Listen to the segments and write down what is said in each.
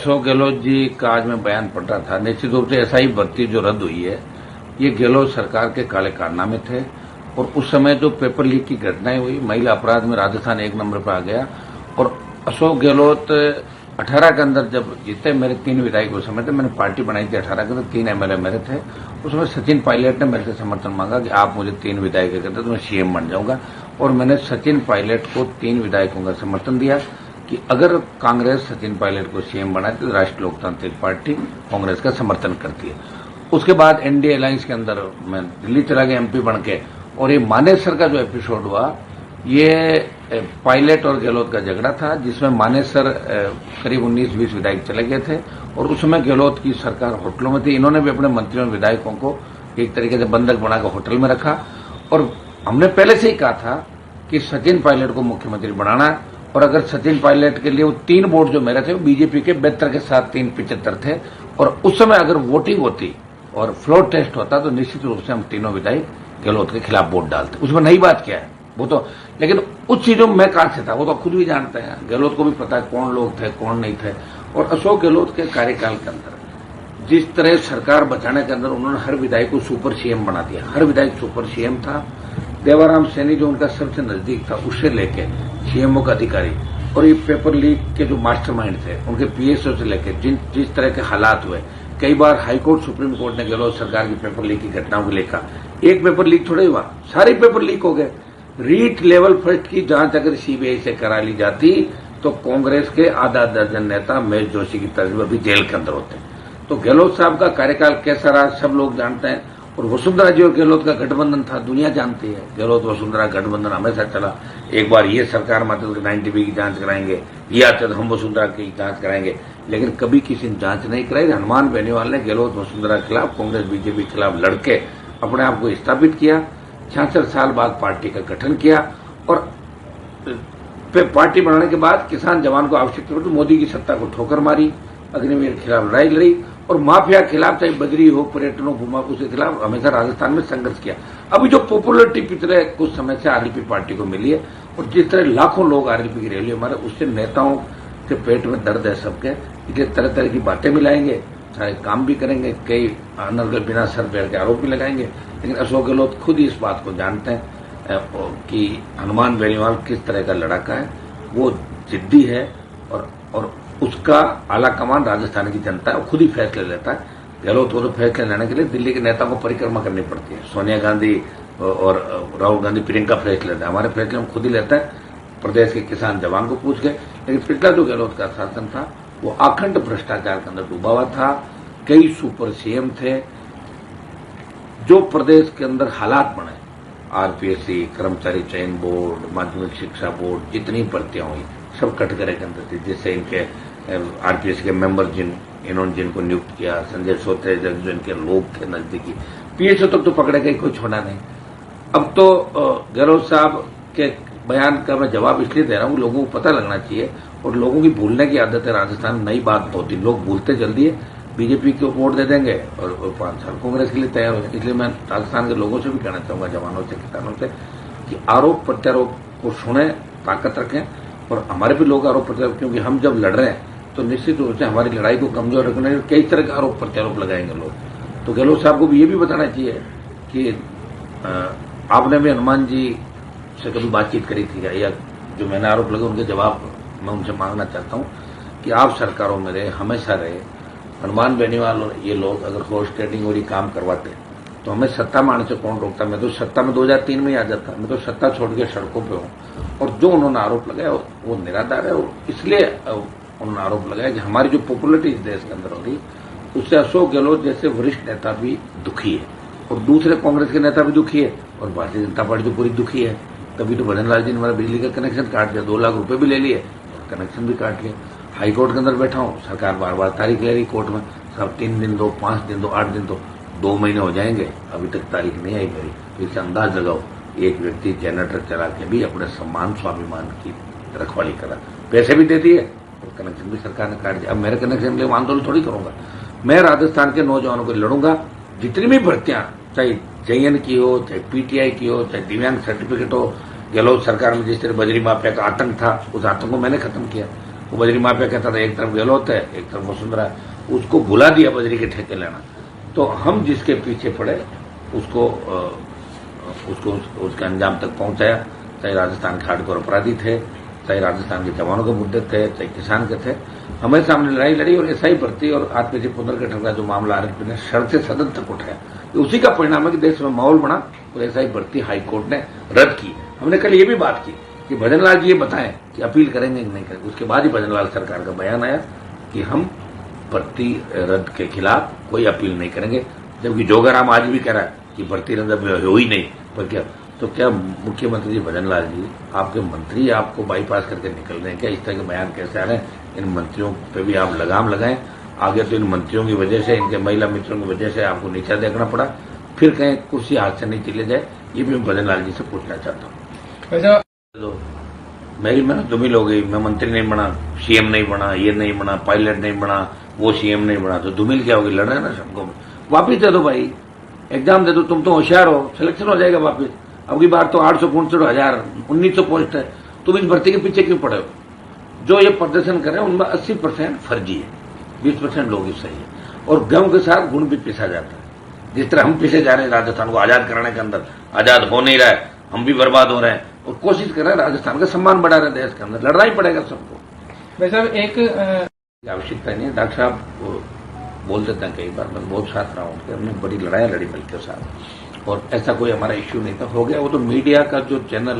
अशोक गहलोत जी का आज मैं बयान पढ़ रहा था। निश्चित रूप से ऐसा ही भर्ती जो रद्द हुई है, ये गहलोत सरकार के काले कारनामे थे। और उस समय जो पेपर लीक की घटनाएं हुई, महिला अपराध में राजस्थान 1 नंबर पर आ गया। और अशोक गहलोत 18 के अंदर जब जीते, मेरे 3 विधायक उस समय थे, मैंने पार्टी बनाई थी 18 के अंदर, 3 एमएलए मेरे थे। उस समय सचिन पायलट ने मेरे से समर्थन मांगा कि आप मुझे 3 विधायक करते तो मैं सीएम बन जाऊंगा। और मैंने सचिन पायलट को 3 विधायकों का समर्थन दिया कि अगर कांग्रेस सचिन पायलट को सीएम बनाती तो राष्ट्रीय लोकतांत्रिक पार्टी कांग्रेस का समर्थन करती है। उसके बाद एनडीए अलायंस के अंदर मैं दिल्ली चला गया एमपी बन के। और ये मानेसर का जो एपिसोड हुआ, ये पायलट और गहलोत का झगड़ा था, जिसमें मानेसर करीब 19-20 विधायक चले गए थे। और उस समय गहलोत की सरकार होटलों में थी। इन्होंने भी अपने मंत्रियों और विधायकों को एक तरीके से बंधक बनाकर होटल में रखा। और हमने पहले से ही कहा था कि सचिन पायलट को मुख्यमंत्री बनाना है। और अगर सचिन पायलट के लिए वो 3 वोट जो मेरे थे, वो बीजेपी के 72 के साथ 375 थे। और उस समय अगर वोटिंग होती और फ्लोर टेस्ट होता तो निश्चित रूप से हम तीनों विधायक गहलोत के खिलाफ वोट डालते। उसमें नई बात क्या है वो तो, लेकिन उस चीजों में मैं कहां से था वो तो खुद भी जानते हैं। गहलोत को भी पता है कौन लोग थे कौन नहीं थे। और अशोक गहलोत के कार्यकाल के अंदर जिस तरह सरकार बचाने के अंदर उन्होंने हर विधायक को सुपर सीएम बना दिया, हर विधायक सुपर सीएम था। देवाराम सैनी जो उनका सबसे नजदीक था, उससे लेके सीएमओ का अधिकारी, और ये पेपर लीक के जो मास्टरमाइंड थे उनके पीएसओ से लेके जिस तरह के हालात हुए, कई बार हाईकोर्ट सुप्रीम कोर्ट ने गहलोत सरकार की पेपर लीक की घटनाओं को लेकर, एक पेपर लीक थोड़ा ही हुआ, सारे पेपर लीक हो गए। रीट लेवल फर्स्ट की जांच अगर सीबीआई से करा ली जाती तो कांग्रेस के आधा दर्जन नेता महेश जोशी की तरह भी जेल के अंदर होते। तो गहलोत साहब का कार्यकाल कैसा रहा सब लोग जानते हैं। और वसुंधरा जी और गहलोत का गठबंधन था, दुनिया जानती है। गहलोत वसुंधरा गठबंधन हमेशा चला। एक बार ये सरकार में आते तो 90B की जांच कराएंगे, ये आते तो हम वसुंधरा की जांच कराएंगे, लेकिन कभी किसी ने जांच नहीं कराई। हनुमान बेनीवाल ने गहलोत वसुंधरा के खिलाफ, कांग्रेस बीजेपी के खिलाफ लड़के अपने आप को स्थापित किया। 66 साल बाद पार्टी का गठन किया। और पार्टी बनाने के बाद किसान जवान को आवश्यकता पड़ी तो मोदी की सत्ता को ठोकर मारी, अग्निवीर के खिलाफ लड़ाई लड़ी। और माफिया के खिलाफ, चाहे बजरी हो, पर्यटन हो, घुमाकू के खिलाफ हमेशा राजस्थान में संघर्ष किया। अभी जो पॉपुलरिटी पिछले कुछ समय से आरएलपी पार्टी को मिली है, और जिस तरह लाखों लोग आरएलपी की रैली हमारे, उससे नेताओं के पेट में दर्द है सबके। इसलिए तरह तरह की बातें मिलाएंगे, सारे काम भी करेंगे, कई अनर्गल बिना सर पैर के आरोप भी लगाएंगे। लेकिन अशोक गहलोत खुद ही इस बात को जानते हैं कि हनुमान बेनीवाल किस तरह का लड़ाका है, वो जिद्दी है। और उसका आला कमान राजस्थान की जनता है, वो खुद ही फैसले लेता है। गहलोत को तो फैसले लेने के लिए दिल्ली के नेताओं को परिक्रमा करनी पड़ती है। सोनिया गांधी और राहुल गांधी, प्रियंका फैसले लेते हैं, हमारे फैसले हम खुद ही लेते हैं, प्रदेश के किसान जवान को पूछ के। लेकिन पिछला जो गहलोत का शासन था वो अखंड भ्रष्टाचार के अंदर डूबा हुआ था। कई सुपर सीएम थे। जो प्रदेश के अंदर हालात बने, आरपीएससी, कर्मचारी चयन बोर्ड, माध्यमिक शिक्षा बोर्ड, जितनी भर्तियां हुई सब कटघरे के अंदर थी। जिससे इनके आरपीएससी के मेंबर इन्होंने जिनको नियुक्त किया, संजय सोते जो इनके लोग थे नजदीकी, पीएसओ तक तो पकड़े गए, कोई छोड़ा नहीं। अब तो गहलोत साहब के बयान का मैं जवाब इसलिए दे रहा हूं, लोगों को पता लगना चाहिए। और लोगों की भूलने की आदत है राजस्थान में, नई बात होती, लोग भूलते जल्दी है। बीजेपी को वोट दे देंगे और 5 साल कांग्रेस के लिए तैयार हो जाएंगे। इसलिए मैं राजस्थान के लोगों से भी कहना चाहूंगा, जवानों से, किसानों से, कि आरोप प्रत्यारोप को सुने, ताकत रखें। और हमारे भी लोग आरोप प्रत्यारोप, क्योंकि हम जब लड़ रहे हैं तो निश्चित रूप से हमारी लड़ाई को कमजोर रखने कई तरह के आरोप प्रत्यारोप लगाएंगे लोग। तो गहलोत साहब को भी ये भी बताना चाहिए कि आपने भी हनुमान जी से कभी बातचीत करी थी क्या, या जो मैंने आरोप लगे उनके जवाब मैं उनसे मांगना चाहता हूं कि आप सरकारों में रहे, हमेशा रहे। हनुमान बेनीवाल और ये लोग अगर हॉर्स ट्रेडिंग और ये काम करवाते तो हमें सत्ता में आने से कौन रोकता। मैं तो सत्ता में 2003 में ही आ जाता, मैं तो सत्ता छोड़ के सड़कों पे हूं। और जो उन्होंने आरोप लगाया वो निराधार है। और इसलिए उन्होंने आरोप लगाया कि हमारी जो पॉपुलरिटी इस देश के अंदर हो रही, उससे अशोक गहलोत जैसे वरिष्ठ नेता भी दुखी है, और दूसरे कांग्रेस के नेता भी दुखी है, और भारतीय जनता पार्टी तो पूरी दुखी है। तभी तो भजन लाल जी ने हमारा बिजली का कनेक्शन काट दिया, 2 लाख रुपए भी ले लिए, कनेक्शन भी काट लिया। हाईकोर्ट के अंदर बैठा हूं, सरकार बार बार तारीख ले रही कोर्ट में, सब 3 दिन दो, 5 दिन दो, 8 दिन दो, 2 महीने हो जाएंगे, अभी तक तारीख नहीं आई मेरी। तो इससे अंदाज लगाओ, एक व्यक्ति जनरेटर चला के भी अपने सम्मान स्वाभिमान की रखवाली करा, पैसे भी दे दिए और कनेक्शन भी सरकार ने काट दिया। अब मेरे कनेक्शन के लिए आंदोलन थोड़ी करूंगा। मैं राजस्थान के नौजवानों को लड़ूंगा। जितनी भी भर्तियां, चाहे जयन की हो, चाहे पीटीआई की हो, चाहे दिव्यांग सर्टिफिकेट हो, गहलोत सरकार में जिस तरह बजरी माफिया का आतंक था, उस आतंक को मैंने खत्म किया। वो बजरी माफिया कहता था एक तरफ गहलोत है एक तरफ वसुंधरा, उसको भुला दिया बजरी के ठेके लेना। तो हम जिसके पीछे पड़े उसको उसके अंजाम तक पहुंचाया, चाहे राजस्थान के हार्डकोर अपराधी थे, चाहे राजस्थान के जवानों के मुद्दे थे, चाहे किसान के थे, हमारे सामने लड़ाई लड़ी और ऐसा ही भर्ती और आत्महत्या पुनर्गठन का जो मामला आरएसपी ने शर्त से सदन तक उठाया, उसी का परिणाम है कि देश में माहौल बना और ऐसा ही भर्ती हाईकोर्ट ने रद्द की। हमने कल ये भी बात की कि भजनलाल जी ये बताएं कि अपील करेंगे कि नहीं करेंगे। उसके बाद ही भजनलाल सरकार का बयान आया कि हम भर्ती रद्द के खिलाफ कोई अपील नहीं करेंगे, जबकि जोगाराम आज भी कह रहा है कि भर्ती रद्द हो ही नहीं। पर क्या तो क्या मुख्यमंत्री जी भजनलाल जी आपके मंत्री आपको बाईपास करके निकल रहे हैं क्या? इस तरह के बयान कैसे आ रहे हैं? इन मंत्रियों पे भी आप लगाम लगाएं। आगे तो इन मंत्रियों की वजह से, इनके महिला मित्रों की वजह से आपको नीचा देखना पड़ा, फिर कहीं कुर्सी हाथ से नहीं चले जाए, ये भी मैं भजनलाल जी से पूछना चाहता हूँ। तो मैंने धूमिल हो गई, मैं मंत्री नहीं बना, सीएम नहीं बना, ये नहीं बना, पायलट नहीं बना, वो सीएम नहीं बना, तो धूमिल क्या होगी? लड़ रहे ना सबको। वापिस दे दो भाई, एग्जाम दे दो, तुम तो होशियार हो, सिलेक्शन हो जाएगा वापिस। अब की बार तो 865,1900 पोस्ट है, तुम इस भर्ती के पीछे क्यों पड़े हो? जो ये प्रदर्शन कर रहे हैं उनमें 80% फर्जी है, 20% लोग ही सही है। और गेहूं के साथ गुण भी पिसा जाता है। जिस तरह हम पिसे जा रहे हैं राजस्थान को आजाद कराने के अंदर, आजाद हो नहीं रहा है, हम भी बर्बाद हो रहे हैं और कोशिश कर रहे हैं राजस्थान का सम्मान बढ़ा रहे हैं देश के अंदर। लड़ना ही पड़ेगा सबको। वैसे एक आवश्यकता नहीं है। डॉक्टर साहब बोल देते हैं कई बार, मैं बहुत साथ रहा हूँ उनके, हमने बड़ी लड़ाई लड़ी बल्कि के साथ, और ऐसा कोई हमारा इश्यू नहीं था। हो गया वो तो मीडिया का जो चैनल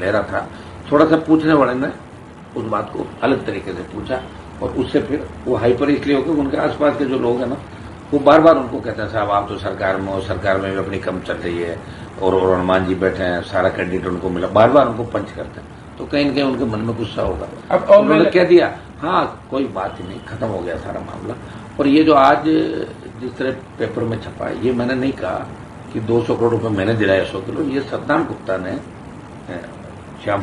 ले रहा था, थोड़ा सा पूछने वाले ने उस बात को अलग तरीके से पूछा और उससे फिर वो हाइपर इसलिए हो गए। उनके आसपास के जो लोग हैं ना, वो बार बार उनको कहते हैं साहब आप तो सरकार में हो, सरकार में भी अपनी कम चल रही है, और हनुमान जी बैठे हैं, सारा कैंडिडेट उनको मिला, बार बार उनको पंच करते हैं। तो कहीं न कहीं उनके मन में गुस्सा होगा। अब उन्होंने कह दिया हाँ कोई बात ही नहीं, खत्म हो गया सारा मामला। और ये जो आज जिस तरह पेपर में छपा है, ये मैंने नहीं कहा कि 200 करोड़ रुपए मैंने दिलाया 100 किलो, ये सत्तान गुप्ता ने श्याम